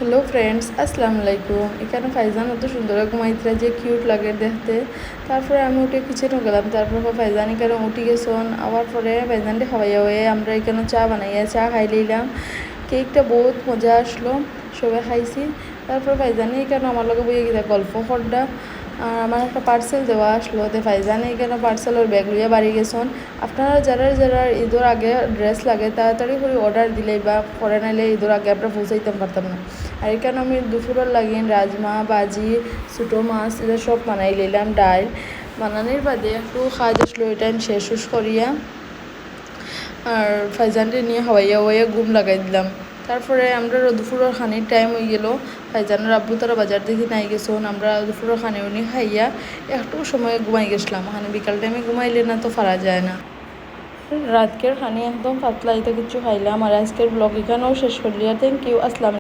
Hello friends, আসসালামু আলাইকুম। এখানে ফাইজান অত সুন্দর ঘুমাইতরা যে কিউট লাগে দেখতে। তারপরে আমি উঠে কিচেনে গেলাম। তারপর ফাইজান এখানে উঠে গেছন। আবার পরে ফাইজানটি খাওয়াইয়া হয়ে আমরা এখানে চা বানাইয়া চা খাই লইলাম। কেকটা বহুত মজা আসলো, সবাই খাইছি। তারপর ফাইজানি এখানে আমার লগে বইয়ে গিয়ে গল্প করডা। আর আমার একটা পার্সেল দেওয়া আসলো, তো ফাইজানে এখানে পার্সেলের ব্যাগ লইয়া বাড়ি গেছন। আপনারা যারা যারা ঈদের আগে ড্রেস লাগে তাড়াতাড়ি করে অর্ডার দিলে বা করে নাইলে ঈদের আগে আমরা পৌঁছাইতে পারতাম না। আর এখানে আমি দুপুরের লাগিন রাজমা ভাজি ছোটো মাছ এটা সব বানাই লইলাম। ডাল বানানোর বাদে একটু খাওয়া আসলো, এটা আমি শেষ করিয়া আর ফাইজানটি নিয়ে হাওয়াইয়া হইয়া ঘুম লাগাই দিলাম। তারপরে আমরা দুপুরের খানির টাইম হয়ে গেল। ফাইজানের আব্বু তারা বাজার দেখি নাই গেছন। আমরা দুপুরের খানি উনি খাইয়া একটু সময় ঘুমাই গেছিলাম। ওখানে বিকাল টাইমে ঘুমাইলে না তো পারা যায় না। রাতকের খানি একদম পাতলা এটা কিছু খাইলাম। আর আজকের ব্লগ এখানেও শেষ করলি। থ্যাংক ইউ, আসসালাম।